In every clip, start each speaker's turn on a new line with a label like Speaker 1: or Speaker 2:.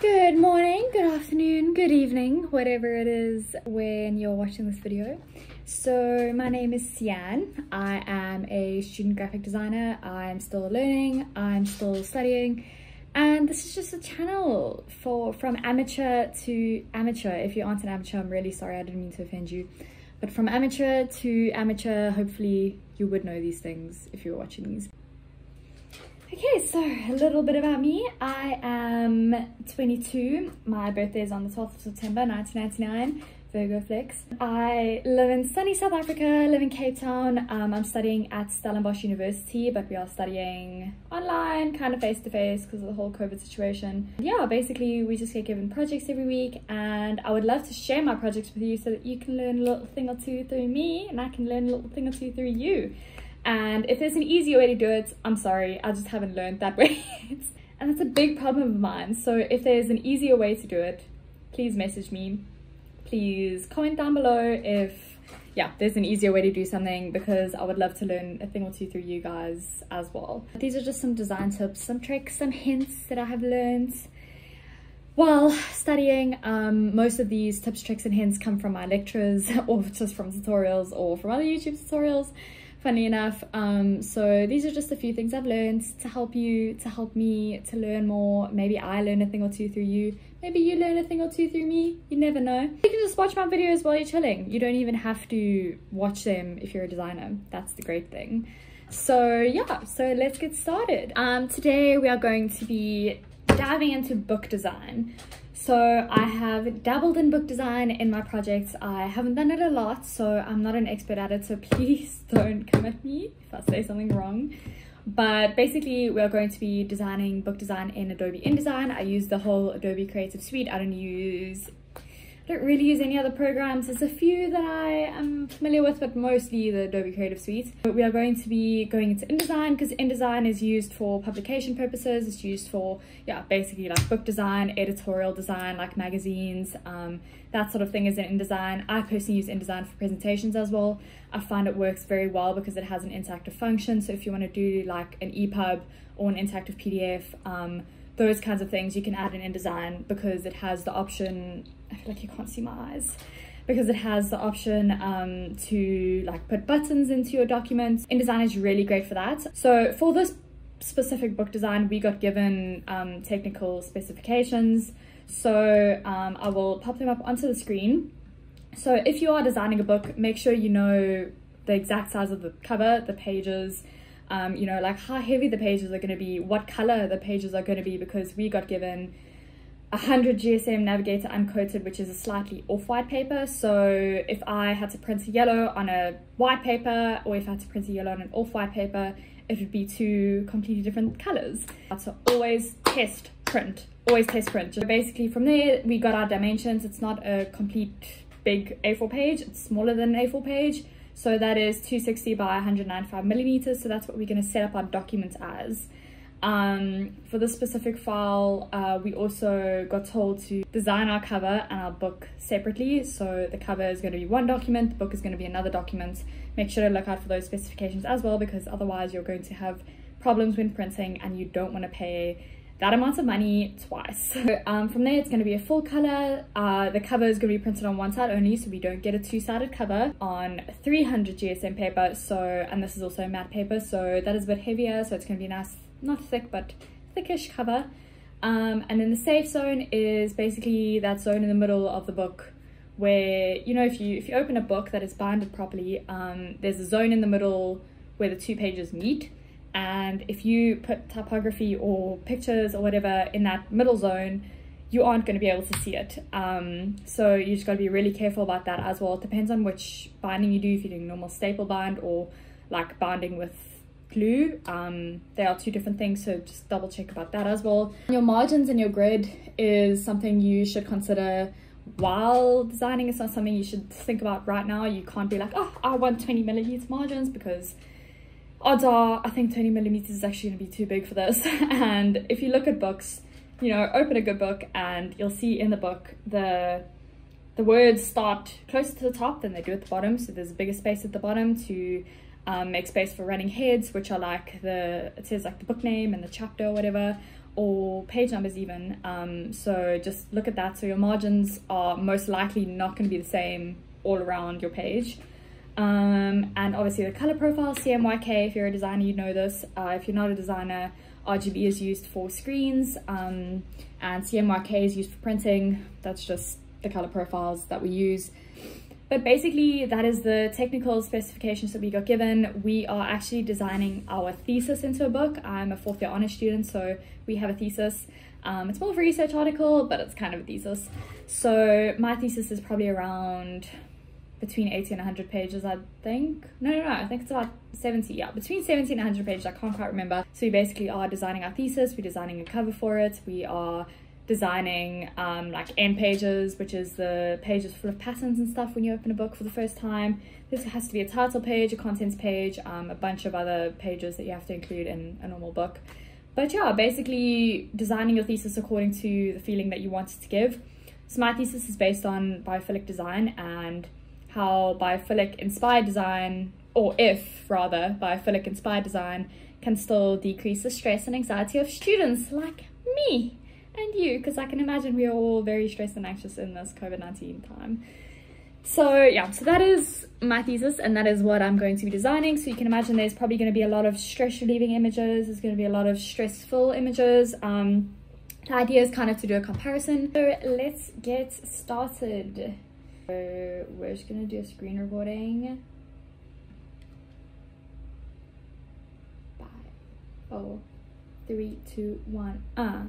Speaker 1: Good morning, good afternoon, good evening, whatever it is when you're watching this video. So my name is Sian. I am a student graphic designer. I'm still learning, I'm still studying, and this is just a channel from amateur to amateur. If you aren't an amateur, I'm really sorry, I didn't mean to offend you. But from amateur to amateur, hopefully you would know these things if you're watching these. Okay, so a little bit about me. I am 22. My birthday is on the 12th of September 1999, Virgo Flex. I live in sunny South Africa, live in Cape Town. I'm studying at Stellenbosch University, but we are studying online, kind of face-to-face because of the whole COVID situation. Yeah, basically we just get given projects every week, and I would love to share my projects with you so that you can learn a little thing or two through me, and I can learn a little thing or two through you. And if there's an easier way to do it, I'm sorry, I just haven't learned that way yet. And that's a big problem of mine. So if there's an easier way to do it, please message me. Please comment down below if, yeah, there's an easier way to do something, because I would love to learn a thing or two through you guys as well. These are just some design tips, some tricks, some hints that I have learned while studying. Most of these tips, tricks and hints come from my lectures or just from tutorials or from other YouTube tutorials. Funny enough, so these are just a few things I've learned to help you, to help me to learn more. Maybe I learn a thing or two through you, maybe you learn a thing or two through me, you never know. You can just watch my videos while you're chilling. You don't even have to watch them if you're a designer. That's the great thing. So yeah, so let's get started. Today we are going to be diving into book design. So I have dabbled in book design in my projects. I haven't done it a lot, so I'm not an expert at it, so please don't come at me if I say something wrong. But basically we are going to be designing book design in Adobe InDesign. I use the whole Adobe Creative Suite. I don't really use any other programs. There's a few that I am familiar with, but mostly the Adobe Creative Suite. But we are going to be going into InDesign because InDesign is used for publication purposes. It's used for, yeah, basically like book design, editorial design, like magazines, that sort of thing is in InDesign. I personally use InDesign for presentations as well. I find it works very well because it has an interactive function. So if you want to do like an EPUB or an interactive PDF, those kinds of things you can add in InDesign because it has the option, I feel like you can't see my eyes, because it has the option to like put buttons into your documents. InDesign is really great for that. So for this specific book design, we got given technical specifications. So I will pop them up onto the screen. So if you are designing a book, make sure you know the exact size of the cover, the pages, you know, like how heavy the pages are going to be, what color the pages are going to be, because we got given 100 GSM Navigator uncoated, which is a slightly off-white paper. So if I had to print a yellow on a white paper, or if I had to print a yellow on an off-white paper, it would be two completely different colors. So always test print, always test print. So basically from there we got our dimensions. It's not a complete big A4 page, it's smaller than an A4 page. So that is 260 by 195 millimeters. So that's what we're going to set up our documents as. For this specific file, we also got told to design our cover and our book separately. So the cover is going to be one document, the book is going to be another document. Make sure to look out for those specifications as well, because otherwise you're going to have problems when printing and you don't want to pay that amount of money twice. So, from there it's going to be a full color. The cover is going to be printed on one side only, so we don't get a two-sided cover, on 300 GSM paper. So, and this is also matte paper, so that is a bit heavier, so it's going to be nice, not thick but thickish cover. And then the safe zone is basically that zone in the middle of the book where, you know, if you open a book that is binded properly, there's a zone in the middle where the two pages meet. And if you put typography or pictures or whatever in that middle zone, you aren't going to be able to see it. So you just got to be really careful about that as well. It depends on which binding you do, if you're doing normal staple bind or like binding with glue. They are two different things, so just double check about that as well. Your margins and your grid is something you should consider while designing. It's not something you should think about right now. You can't be like, oh, I want 20 millimeter margins, because odds are I think 20 millimeters is actually going to be too big for this. And if you look at books, you know, open a good book and you'll see in the book the words start closer to the top than they do at the bottom. So there's a bigger space at the bottom to make space for running heads, which are like it says like the book name and the chapter or whatever. or page numbers even. So just look at that. So your margins are most likely not going to be the same all around your page. And obviously the color profile, CMYK, if you're a designer you know this. If you're not a designer, RGB is used for screens, and CMYK is used for printing. That's just the color profiles that we use. But basically that is the technical specifications that we got given. We are actually designing our thesis into a book. I'm a 4th year honors student, so we have a thesis. It's more of a research article, but it's kind of a thesis. So my thesis is probably around between 80 and 100 pages, I think. No, I think it's about 70, yeah, between 70 and 100 pages, I can't quite remember. So we basically are designing our thesis, we're designing a cover for it, we are designing like end pages, which is the pages full of patterns and stuff when you open a book for the first time. This has to be a title page, a contents page, a bunch of other pages that you have to include in a normal book. But yeah, basically designing your thesis according to the feeling that you want it to give. So my thesis is based on biophilic design and how biophilic inspired design, or if rather biophilic inspired design, can still decrease the stress and anxiety of students like me and you, because I can imagine we are all very stressed and anxious in this COVID-19 time. So yeah, so that is my thesis and that is what I'm going to be designing. So you can imagine there's probably going to be a lot of stress relieving images, there's going to be a lot of stressful images. The idea is kind of to do a comparison. So let's get started. So we're just going to do a screen recording. 5, 4, 3, 2, 1. That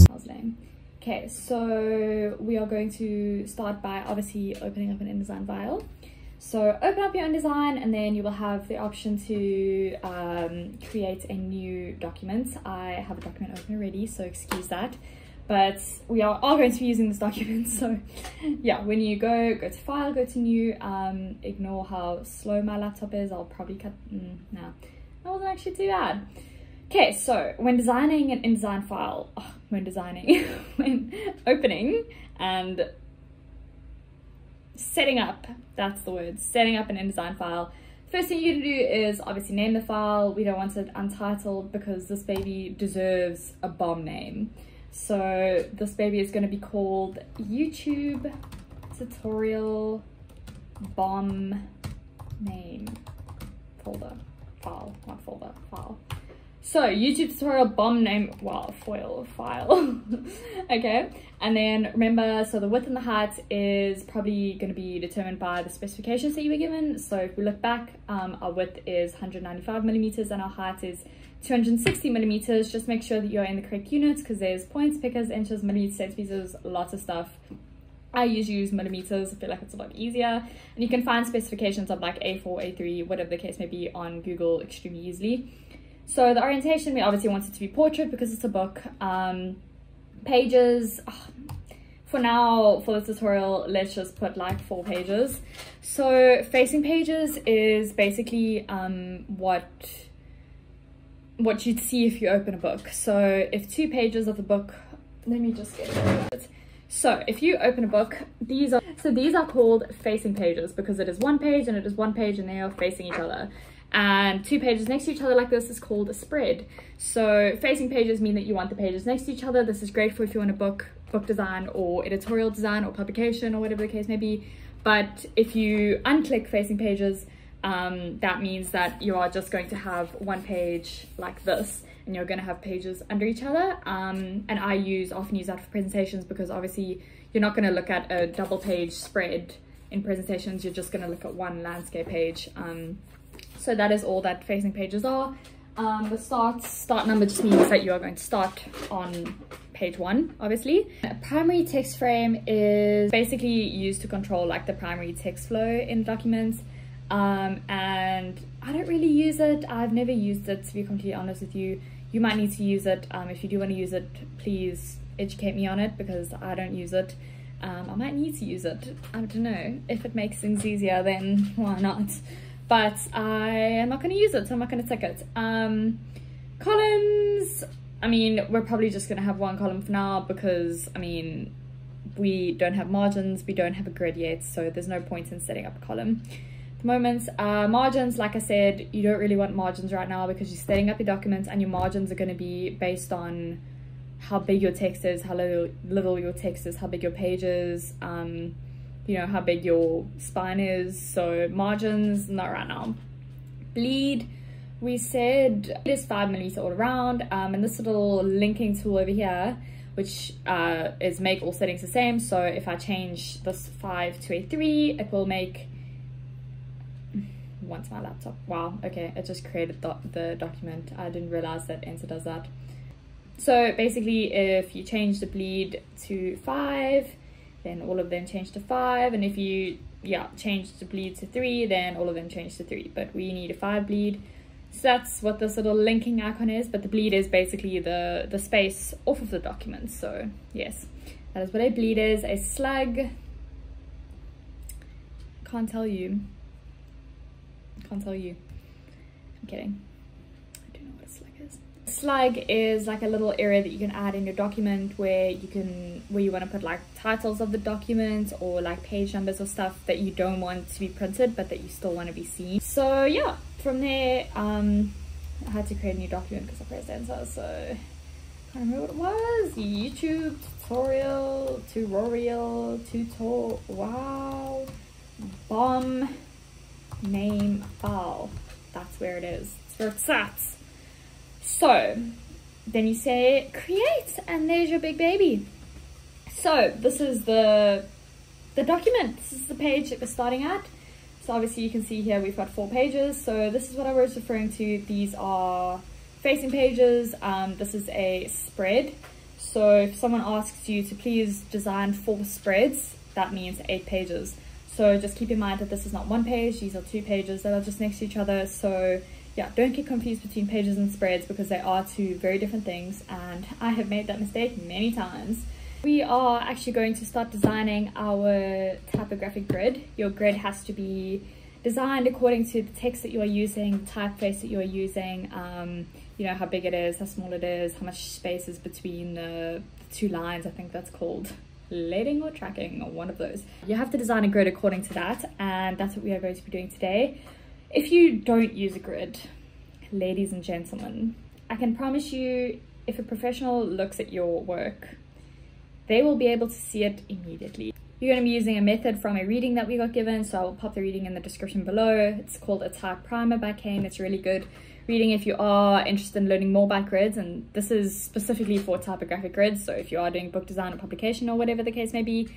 Speaker 1: was lame. Okay, so we are going to start by obviously opening up an InDesign file. So open up your InDesign and then you will have the option to create a new document. I have a document open already, so excuse that. But we are all going to be using this document, so yeah, when you go to file, go to new, ignore how slow my laptop is. I'll probably cut, no, that wasn't actually too bad. Okay, so when designing an InDesign file, when opening and setting up, that's the word, setting up an InDesign file, first thing you're gonna do is obviously name the file. We don't want it untitled because this baby deserves a bomb name. So this baby is going to be called YouTube tutorial bomb name folder, file, not folder, file. So YouTube tutorial bomb name, well, foil file. Okay, and then remember, so the width and the height is probably going to be determined by the specifications that you were given. So if we look back, our width is 195 millimeters and our height is 260 millimeters. Just make sure that you're in the correct units because there's points, pickers, inches, millimeters, centimeters, lots of stuff. I usually use millimeters. I feel like it's a lot easier, and you can find specifications of like A4, A3, whatever the case may be on Google extremely easily. So the orientation, we obviously want it to be portrait because it's a book. Pages, for now, for the tutorial, let's just put like 4 pages. So facing pages is basically what you'd see if you open a book. So if 2 pages of the book, let me just get it. So if you open a book, these are called facing pages because it is 1 page and it is 1 page and they are facing each other. And 2 pages next to each other like this is called a spread. So facing pages mean that you want the pages next to each other. This is great for if you want a book design or editorial design or publication or whatever the case may be. But if you unclick facing pages, that means that you are just going to have 1 page like this and you're going to have pages under each other. And I often use that for presentations because obviously you're not going to look at a double page spread in presentations, you're just going to look at 1 landscape page. So that is all that facing pages are. The start number just means that you are going to start on page 1, obviously. A primary text frame is basically used to control like the primary text flow in documents. And I don't really use it. I've never used it, to be completely honest with you. You might need to use it. If you do want to use it, please educate me on it because I don't use it. I might need to use it. I don't know. If it makes things easier, then why not? But I am not going to use it, so I'm not going to tick it. Columns, I mean, we're probably just going to have 1 column for now because, I mean, we don't have margins, we don't have a grid yet, so there's no point in setting up a column. the moment. Margins, like I said, you don't really want margins right now because you're setting up your documents, and your margins are going to be based on how big your text is, how little your text is, how big your page is, you know, how big your spine is. So margins, not right now. Bleed, we said it is 5mm all around, and this little linking tool over here, which is make all settings the same. So if I change this 5 to a 3, it will make, once my laptop, wow, okay, it just created the document. I didn't realize that enter does that. So basically, if you change the bleed to 5, then all of them change to 5, and if you change the bleed to 3, then all of them change to 3, but we need a 5 bleed. So that's what this little linking icon is, but the bleed is basically the space off of the document. So yes, that is what a bleed is. A slug, can't tell you. I'm kidding. I don't know what a slug is. Slug is like a little area that you can add in your document where you want to put like titles of the document or like page numbers or stuff that you don't want to be printed but that you still want to be seen. So yeah, from there I had to create a new document because I pressed enter, so I can't remember what it was. YouTube tutorial, wow, bomb name file, that's where it is, that's where it's at. So then you say create, and there's your big baby. So this is the document, this is the page that we're starting at. So obviously you can see here we've got 4 pages. So this is what I was referring to. These are facing pages. This is a spread. So if someone asks you to please design 4 spreads, that means 8 pages. So just keep in mind that this is not 1 page, these are 2 pages that are just next to each other. So yeah, don't get confused between pages and spreads because they are 2 very different things, and I have made that mistake many times. We are actually going to start designing our typographic grid. Your grid has to be designed according to the text that you are using, the typeface that you are using, you know, how big it is, how small it is, how much space is between the 2 lines. I think that's called leading or tracking, or one of those. You have to design a grid according to that, and that's what we are going to be doing today. If you don't use a grid, ladies and gentlemen, I can promise you, if a professional looks at your work, they will be able to see it immediately. You're going to be using a method from a reading that we got given, so I will pop the reading in the description below. It's called A Type Primer by Kane. It's really good reading if you are interested in learning more about grids, and this is specifically for typographic grids. So if you are doing book design or publication or whatever the case may be,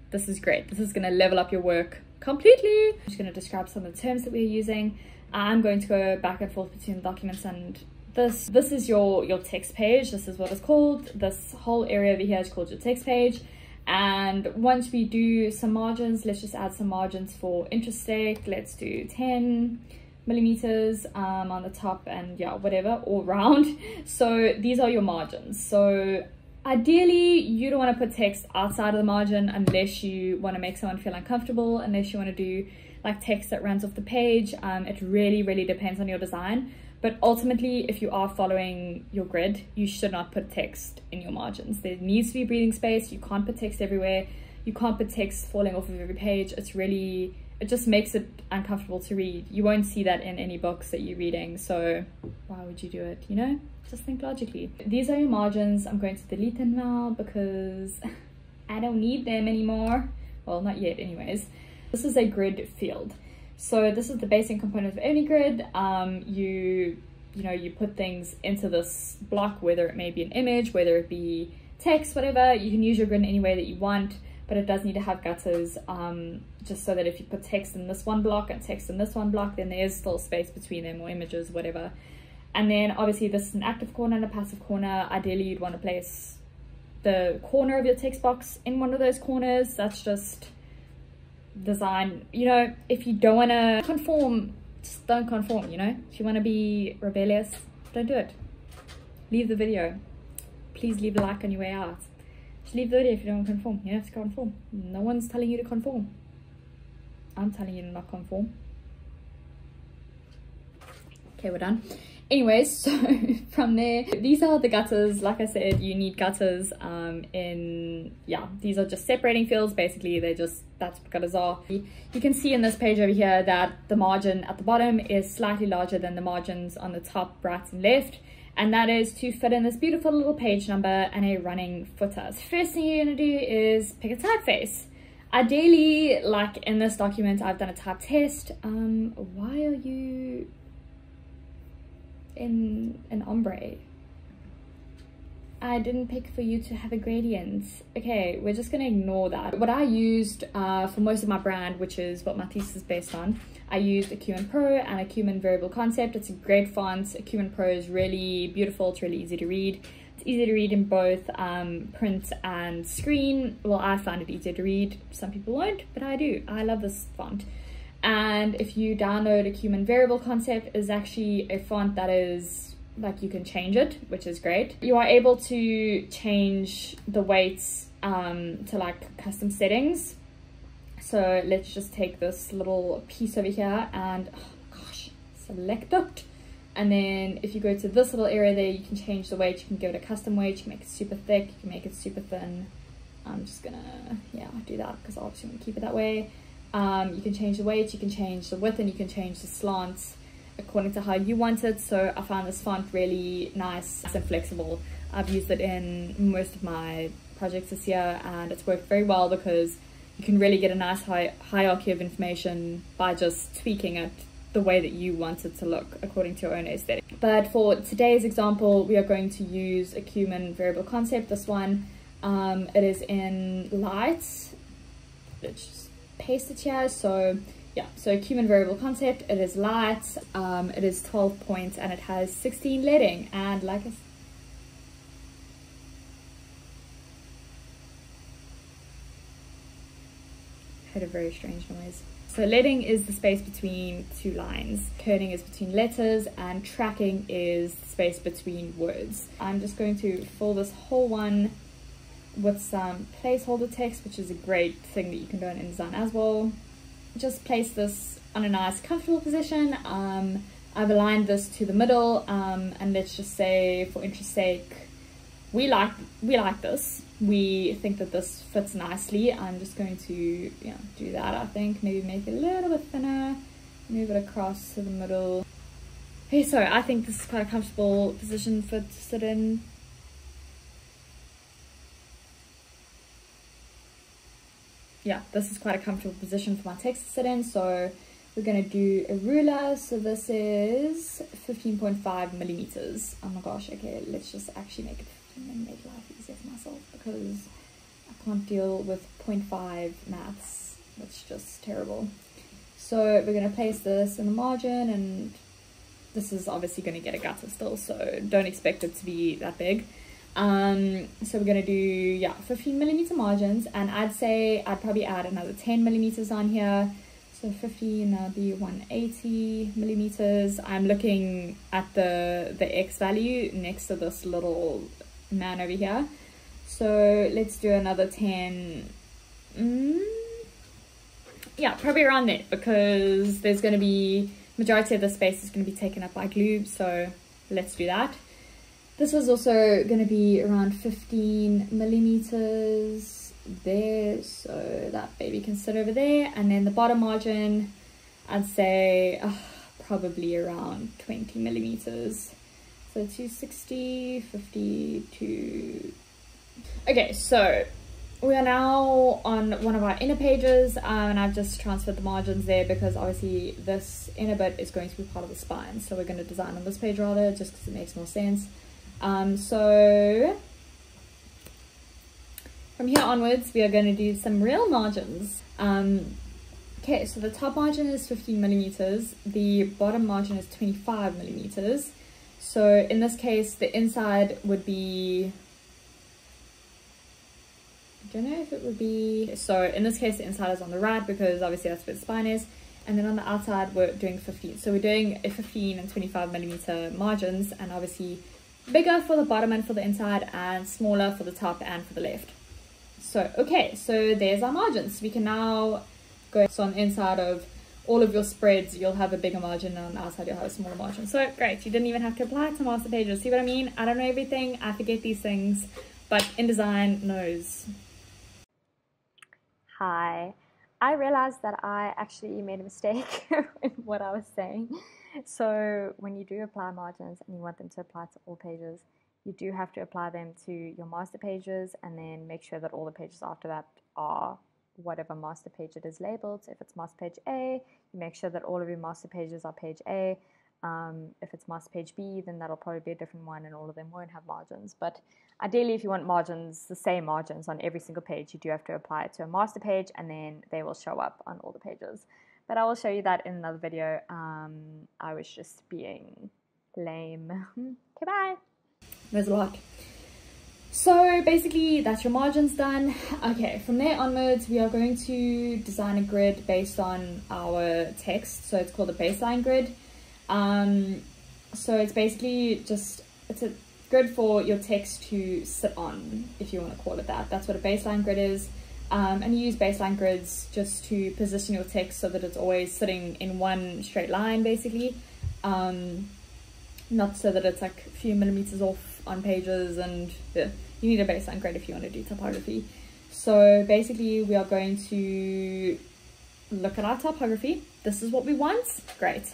Speaker 1: this is great. This is going to level up your work completely. I'm just going to describe some of the terms that we're using. I'm going to go back and forth between the documents, and this is your text page. This is what it's called. This whole area over here is called your text page. And once we do some margins, let's just add some margins for interest sake. Let's do 10 millimeters on the top, and yeah, whatever, all round. So these are your margins. So ideally you don't want to put text outside of the margin unless you want to make someone feel uncomfortable, unless you want to do like text that runs off the page. It really depends on your design, but ultimately if you are following your grid, you should not put text in your margins. There needs to be breathing space. You can't put text everywhere. You can't put text falling off of every page. It just makes it uncomfortable to read. You won't see that in any books that you're reading, so why would you do it, you know? Just think logically. These are your margins. I'm going to delete them now because I don't need them anymore. Well, not yet anyways. This is a grid field. So this is the basic component of any grid. You put things into this block, whether it may be an image, whether it be text, whatever. You can use your grid in any way that you want, but it does need to have gutters, just so that if you put text in this one block and text in this one block, then there is still space between them, or images, whatever. And then obviously this is an active corner and a passive corner. Ideally you'd want to place the corner of your text box in one of those corners. That's just design. You know, if you don't want to conform, just don't conform, you know? If you want to be rebellious, don't do it. Leave the video. Please leave a like on your way out. Just leave the video if you don't want to conform. You don't have to conform. No one's telling you to conform. I'm telling you to not conform. Okay, we're done. Anyways, so from there, these are the gutters. Like I said, you need gutters these are just separating fields. Basically, that's what gutters are. You can see in this page over here that the margin at the bottom is slightly larger than the margins on the top, right and left, and that is to fit in this beautiful little page number and a running footer. So first thing you're going to do is pick a typeface. Ideally, like in this document, I've done a type test. Why are you in an ombre? I didn't pick for you to have a gradient. Okay, we're just gonna ignore that. What I used for most of my brand, which is what my thesis is based on, I used Acumen Pro and Acumen Variable Concept. It's a great font. Acumen Pro is really beautiful. It's really easy to read. It's easy to read in both print and screen. Well, I find it easier to read. Some people won't, but I do. I love this font. And if you download Acumen Variable Concept, is actually a font that is like you can change it, which is great. You are able to change the weights to like custom settings. So let's just take this little piece over here and select it. And then if you go to this little area there, you can change the weight. You can give it a custom weight. You can make it super thick. You can make it super thin. I'm just gonna do that because obviously I'm gonna keep it that way. You can change the weight, you can change the width, and you can change the slants according to how you want it. So I found this font really nice and flexible. I've used it in most of my projects this year, and it's worked very well because you can really get a nice hierarchy of information by just tweaking it the way that you want it to look according to your own aesthetic. But for today's example, we are going to use Acumen Variable Concept. This one, it is in light. Let's just paste it here. So Acumen Variable Concept, it is light, it is 12 points, and it has 16 leading. And like I heard a very strange noise. So leading is the space between two lines, kerning is between letters, and tracking is the space between words. I'm just going to fill this whole one with some placeholder text, which is a great thing that you can do in InDesign as well. Just place this on a nice comfortable position. I've aligned this to the middle, and let's just say, for interest's sake, we like this. We think that this fits nicely. I'm just going to do that. I think maybe make it a little bit thinner, move it across to the middle. Okay, so I think this is quite a comfortable position for it to sit in. Yeah, this is quite a comfortable position for my text to sit in. So we're going to do a ruler. So this is 15.5 millimeters. Oh my gosh. Okay, let's just actually make it 15 and make life easier for myself because I can't deal with 0.5 maths. That's just terrible. So we're going to place this in the margin, and this is obviously going to get a gutter still, so don't expect it to be that big. So we're going to do 15 millimeter margins, and I'd say I'd probably add another 10 millimeters on here. So 15, that'll be 180 millimeters. I'm looking at the X value next to this little man over here. So let's do another 10. Yeah, probably around there, because there's going to be majority of the space is going to be taken up by glue. So let's do that. This was also going to be around 15 millimeters there, so that baby can sit over there. And then the bottom margin, I'd say probably around 20 millimeters. So 260, 52. Okay, so we are now on one of our inner pages, and I've just transferred the margins there because obviously this inner bit is going to be part of the spine. So we're going to design on this page rather, just because it makes more sense. So from here onwards, we are going to do some real margins. Okay, so the top margin is 15 millimeters. The bottom margin is 25 millimeters. So in this case, the inside would be, I don't know if it would be, so in this case, the inside is on the right because obviously that's where the spine is. And then on the outside, we're doing 15. So we're doing a 15 and 25 millimeter margins, and obviously bigger for the bottom and for the inside, and smaller for the top and for the left. So, okay, so there's our margins. We can now go, so on the inside of all of your spreads, you'll have a bigger margin, and on the outside you'll have a smaller margin. So great, you didn't even have to apply it to master pages. See what I mean? I don't know everything, I forget these things, but InDesign knows.
Speaker 2: Hi, I realized that I actually made a mistake in what I was saying. So when you do apply margins and you want them to apply to all pages, you do have to apply them to your master pages, and then make sure that all the pages after that are whatever master page it is labeled. So if it's master page A, you make sure that all of your master pages are page A. If it's master page B, then that'll probably be a different one, and all of them won't have margins. But ideally, if you want margins, the same margins on every single page, you do have to apply it to a master page, and then they will show up on all the pages. But I will show you that in another video. I was just being lame. Okay, bye.
Speaker 1: There's a lot. So basically that's your margins done. Okay, from there onwards we are going to design a grid based on our text. So it's called a baseline grid. So it's basically just, it's a grid for your text to sit on, if you want to call it that. That's what a baseline grid is. And you use baseline grids just to position your text so that it's always sitting in one straight line, basically. Not so that it's like a few millimeters off on pages, and yeah, you need a baseline grid if you want to do typography. So basically we are going to look at our typography. This is what we want. Great.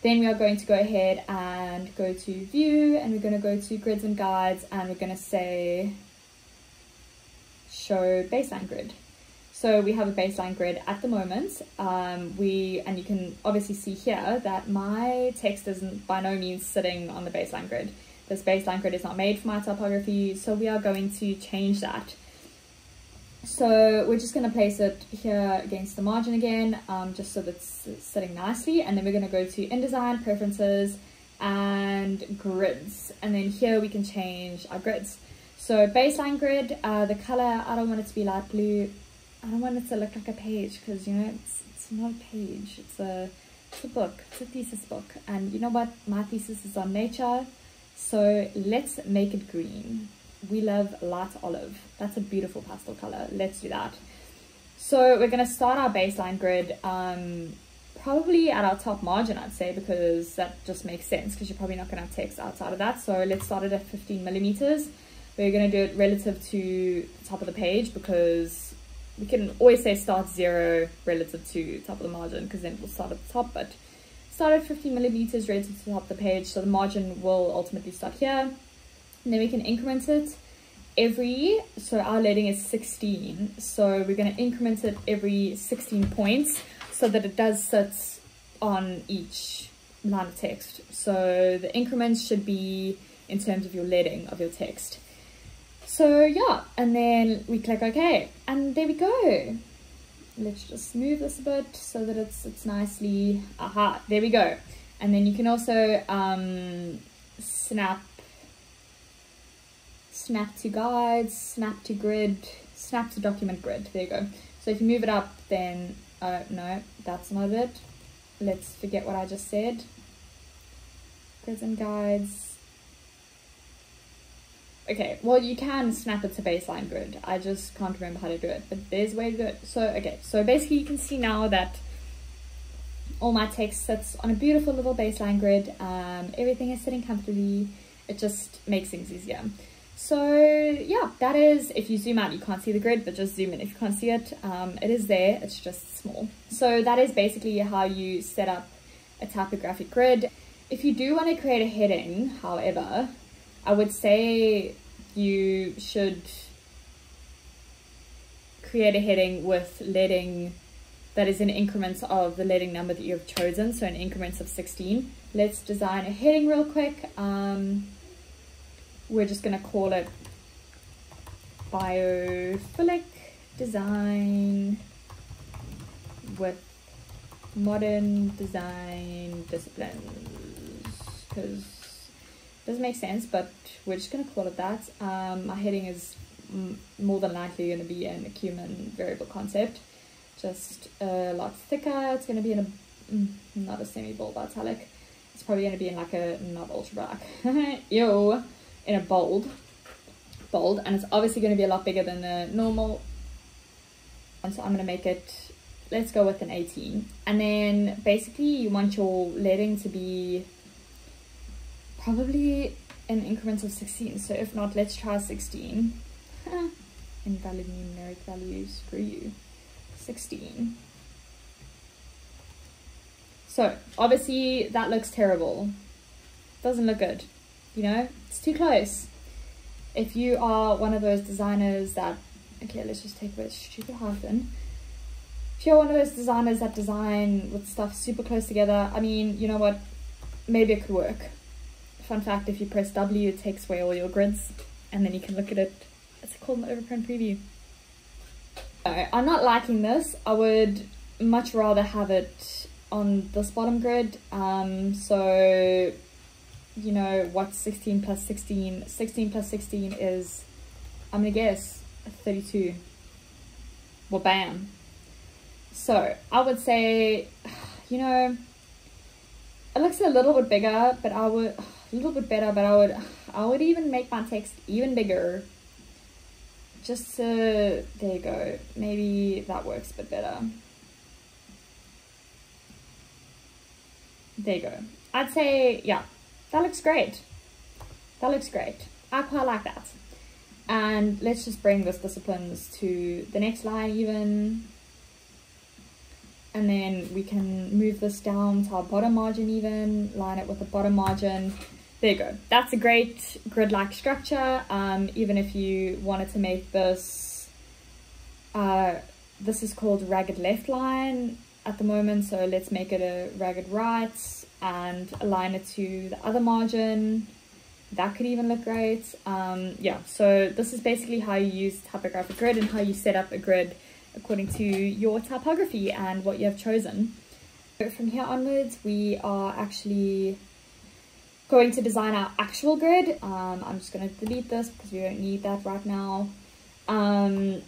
Speaker 1: Then we are going to go ahead and go to view, and we're going to go to grids and guides, and we're going to say show baseline grid. So we have a baseline grid at the moment. And you can obviously see here that my text isn't by no means sitting on the baseline grid. This baseline grid is not made for my typography, so we are going to change that. So we're just going to place it here against the margin again, just so that it's sitting nicely. And then we're going to go to InDesign, Preferences, and Grids. And then here we can change our grids. So baseline grid, the color, I don't want it to be light blue. I don't want it to look like a page, because, you know, it's not a page. It's a book. It's a thesis book. And you know what? My thesis is on nature. So let's make it green. We love light olive. That's a beautiful pastel color. Let's do that. So we're going to start our baseline grid probably at our top margin, I'd say, because that just makes sense, because you're probably not going to have text outside of that. So let's start it at 15 millimeters. We're going to do it relative to the top of the page, because we can always say start 0 relative to top of the margin, because then we'll start at the top, but start at 15 millimeters relative to the top of the page, so the margin will ultimately start here. And then we can increment it so our leading is 16, so we're going to increment it every 16 points so that it does sit on each line of text. So the increments should be in terms of your leading of your text. So yeah, and then we click OK, and there we go. Let's just move this a bit so that it's nicely, aha, there we go. And then you can also snap to guides, snap to grid, snap to document grid. There you go. So if you move it up, then no, that's not it. Let's forget what I just said. Grids and guides. Okay, well, you can snap it to baseline grid. I just can't remember how to do it, but there's a way to do it. So, okay, so basically you can see now that all my text sits on a beautiful little baseline grid. Everything is sitting comfortably. It just makes things easier. So yeah, that is, if you zoom out, you can't see the grid, but just zoom in if you can't see it. It is there, it's just small. So that is basically how you set up a typographic grid. If you do want to create a heading, however, I would say you should create a heading with leading that is in increments of the leading number that you have chosen, so in increments of 16. Let's design a heading real quick. We're just going to call it Biophilic Design with Modern Design Disciplines, because doesn't make sense, but we're just going to call it that. My heading is more than likely going to be an Acumen variable concept, just a lot thicker. It's going to be in a, not a semi-bold italic. It's probably going to be in like a, not ultra black, ew, in a bold, and it's obviously going to be a lot bigger than the normal. And so I'm going to make it let's go with an 18. And then basically you want your lettering to be probably in increments of 16. So if not, let's try 16. Invalid numeric values, screw you. 16. So obviously that looks terrible. Doesn't look good, you know, it's too close. If you are one of those designers that, okay, let's just take away stupid hyphen. If you're one of those designers that design with stuff super close together, I mean, you know what, maybe it could work. Fun fact, if you press W, it takes away all your grids, and then you can look at it. It's called an overprint preview. I'm not liking this. I would much rather have it on this bottom grid. So, you know, what's 16 plus 16? 16 plus 16 is, I'm gonna guess, 32. Well, bam. So I would say, you know, it looks a little bit bigger, but I would, a little bit better, but I would even make my text even bigger. Just to, there you go. Maybe that works a bit better. There you go. I'd say, yeah, that looks great. That looks great. I quite like that. And let's just bring this disciplines to the next line even. And then we can move this down to our bottom margin even, line it with the bottom margin. There you go. That's a great grid-like structure. Even if you wanted to make this, this is called ragged left line at the moment. So let's make it a ragged right and align it to the other margin. That could even look great. Yeah, so this is basically how you use typographic grid and how you set up a grid according to your typography and what you have chosen. So from here onwards, we are actually going to design our actual grid. I'm just going to delete this because we don't need that right now. And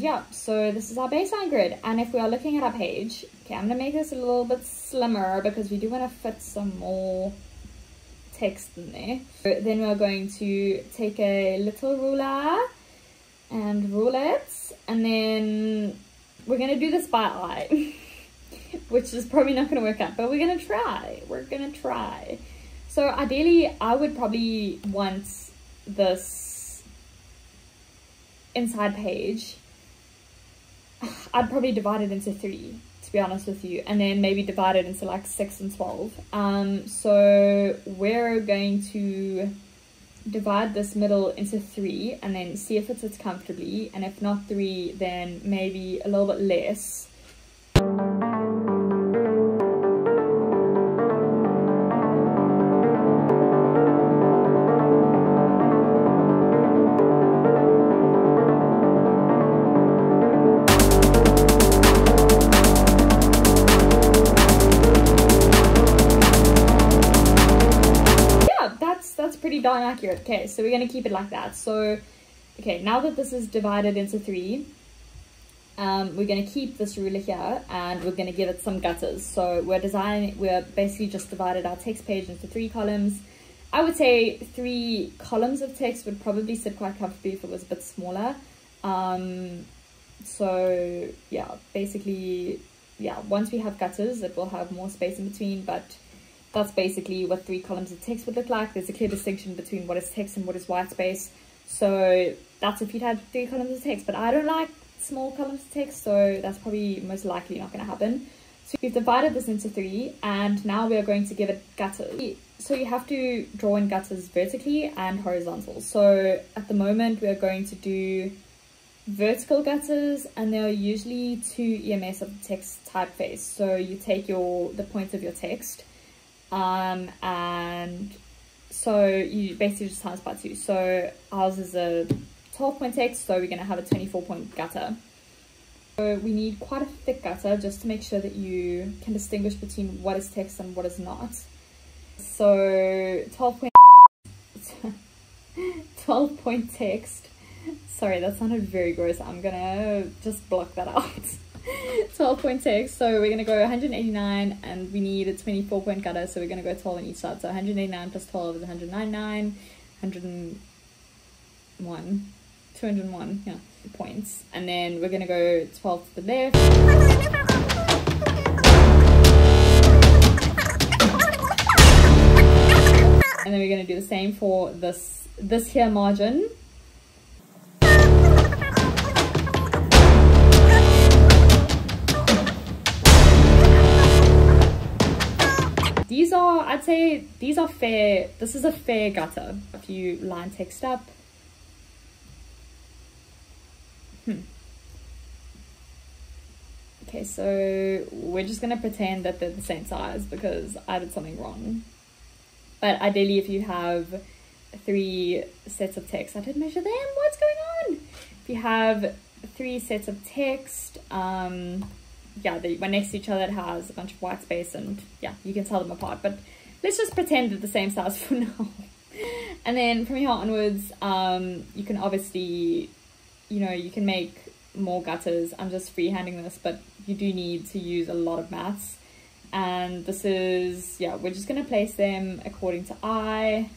Speaker 1: yeah, so this is our baseline grid. And if we are looking at our page, okay, I'm going to make this a little bit slimmer because we do want to fit some more text in there. So then we're going to take a little ruler and rule it, and then we're going to do this by eye, which is probably not going to work out, but we're going to try. We're going to try. So ideally, I would probably want this inside page, I'd probably divide it into 3, to be honest with you, and then maybe divide it into like 6 and 12. So we're going to divide this middle into 3 and then see if it sits comfortably, and if not 3, then maybe a little bit less. Pretty darn accurate. Okay, so we're going to keep it like that. So okay, now that this is divided into 3, we're going to keep this ruler here and we're going to give it some gutters. So we're basically just divided our text page into 3 columns. I would say 3 columns of text would probably sit quite comfortably if it was a bit smaller. So yeah, basically, yeah, once we have gutters, it will have more space in between, but that's basically what 3 columns of text would look like. There's a clear distinction between what is text and what is white space. So that's if you'd had 3 columns of text, but I don't like small columns of text, so that's probably most likely not going to happen. So we've divided this into 3, and now we are going to give it gutters. So you have to draw in gutters vertically and horizontal. So at the moment we are going to do vertical gutters, and they are usually 2 EMS of the text typeface. So you take the point of your text, and so you basically just times by 2. So ours is a 12-point text, so we're going to have a 24-point gutter. So we need quite a thick gutter just to make sure that you can distinguish between what is text and what is not. So 12-point text. Sorry, that sounded very gross. I'm gonna just block that out. 12-point text, so we're going to go 189 and we need a 24-point gutter, so we're going to go 12 on each side. So 189 plus 12 is 199, 101. 201, yeah, points. And then we're gonna go 12 to the left. And then we're gonna do the same for this here margin. These are, I'd say, these are fair. This is a fair gutter if you line text up. Okay, so we're just gonna pretend that they're the same size because I did something wrong. But ideally, if you have 3 sets of text, I did measure them, what's going on? If you have 3 sets of text, yeah, they were next to each other, it has a bunch of white space, and yeah, you can tell them apart. But let's just pretend they're the same size for now. And then from here onwards, you can obviously, you know, you can make more gutters. I'm just freehanding this, but you do need to use a lot of maths. And this is, yeah, we're just going to place them according to I.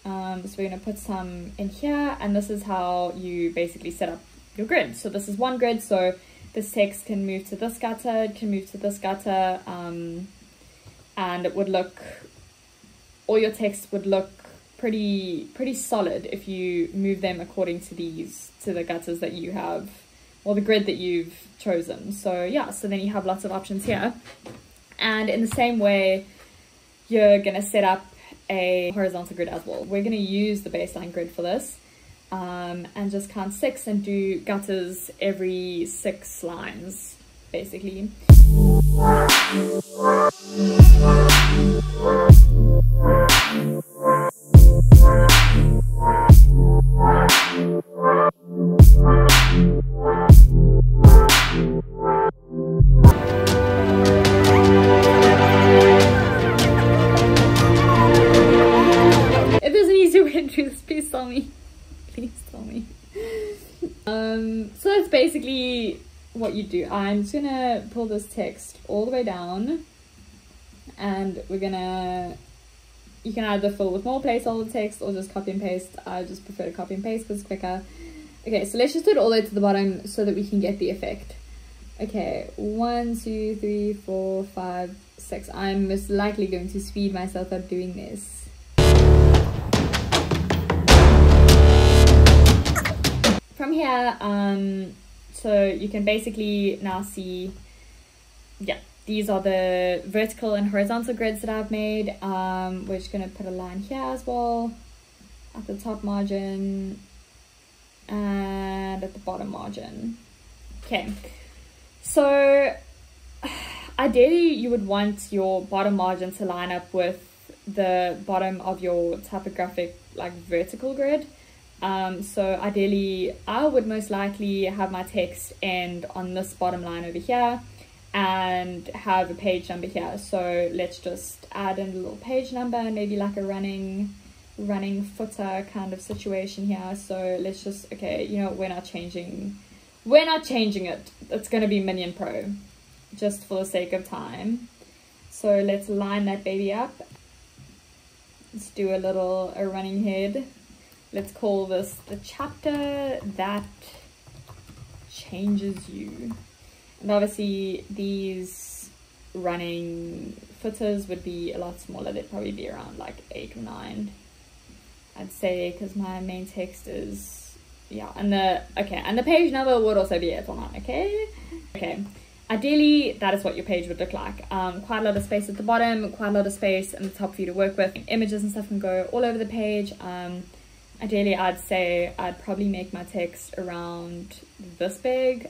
Speaker 1: So we're going to put some in here, and this is how you basically set up your grid. So this is one grid, so this text can move to this gutter, it can move to this gutter, and it would look, all your text would look pretty solid if you move them according to these, to the gutters that you have, or the grid that you've chosen. So yeah, so then you have lots of options here. And in the same way, you're gonna set up a horizontal grid as well. We're gonna use the baseline grid for this, and just count 6 and do gutters every 6 lines, basically. If there's an easier way to do this, please tell me. Please tell me. So that's basically what you do. I'm just gonna pull this text all the way down, and we're gonna, you can either fill with more placeholder text or just copy and paste. I just prefer to copy and paste because it's quicker. Okay, so let's just do it all the way to the bottom so that we can get the effect. Okay, 1, 2, 3, 4, 5, 6. I'm most likely going to speed myself up doing this. From here, so you can basically now see, yeah, these are the vertical and horizontal grids that I've made. We're just going to put a line here as well, at the top margin and at the bottom margin. Okay, so ideally you would want your bottom margin to line up with the bottom of your typographic, like, vertical grid. So ideally I would most likely have my text end on this bottom line over here and have a page number here. So let's just add in a little page number and maybe like a running footer kind of situation here. So let's just, okay, you know, we're not changing it. It's going to be Minion Pro just for the sake of time. So let's line that baby up. Let's do a running head. Let's call this the chapter that changes you. And obviously these running footers would be a lot smaller. They'd probably be around like 8 or 9, I'd say, because my main text is, yeah, and the page number would also be 8 or 9, okay. Ideally, that is what your page would look like. Quite a lot of space at the bottom, quite a lot of space in the top for you to work with. Images and stuff can go all over the page. Ideally, I'd say I'd probably make my text around this big,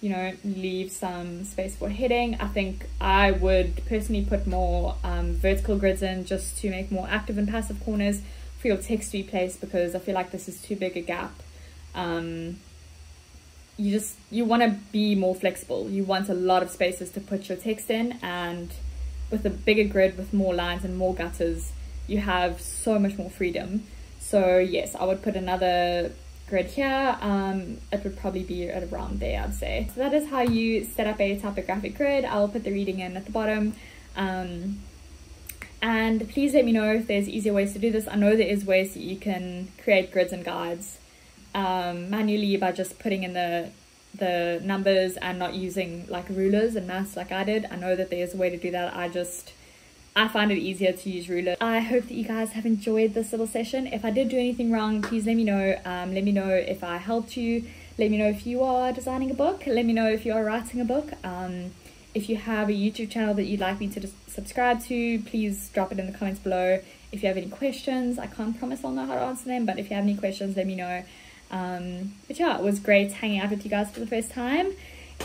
Speaker 1: you know, leave some space for heading. I think I would personally put more vertical grids in just to make more active and passive corners for your text to be placed, because I feel like this is too big a gap. You want to be more flexible. You want a lot of spaces to put your text in, and with a bigger grid with more lines and more gutters, you have so much more freedom. So yes, I would put another grid here. It would probably be at around there, I'd say. So that is how you set up a typographic grid. I'll put the reading in at the bottom. And please let me know if there's easier ways to do this. I know there is ways that you can create grids and guides manually by just putting in the numbers and not using like rulers and maths like I did. I know that there's a way to do that. I find it easier to use rulers. I hope that you guys have enjoyed this little session. If I did do anything wrong, please let me know. Let me know if I helped you. Let me know if you are designing a book. Let me know if you are writing a book. If you have a YouTube channel that you'd like me to subscribe to, please drop it in the comments below. If you have any questions, I can't promise I'll know how to answer them, but if you have any questions, let me know. But yeah, it was great hanging out with you guys for the first time.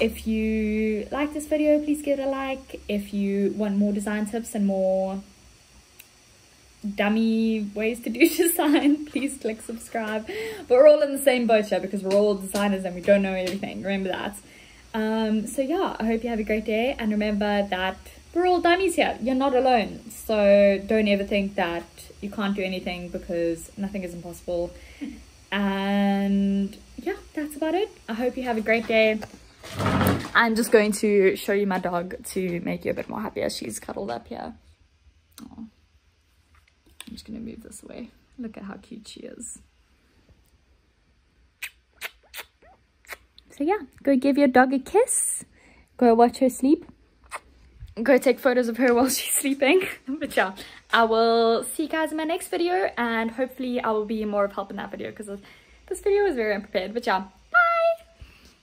Speaker 1: If you like this video, please give it a like. If you want more design tips and more dummy ways to do design, please click subscribe. But we're all in the same boat here because we're all designers and we don't know everything. Remember that. So yeah, I hope you have a great day, and remember that we're all dummies here. You're not alone. So don't ever think that you can't do anything, because nothing is impossible. And yeah, that's about it. I hope you have a great day. I'm just going to show you my dog to make you a bit more happier. She's cuddled up here. Aww. I'm just gonna move this away. Look at how cute she is. So yeah, go give your dog a kiss. Go watch her sleep. Go take photos of her while she's sleeping. But yeah, I will see you guys in my next video, and hopefully I will be more of help in that video, because this video was very unprepared. But yeah,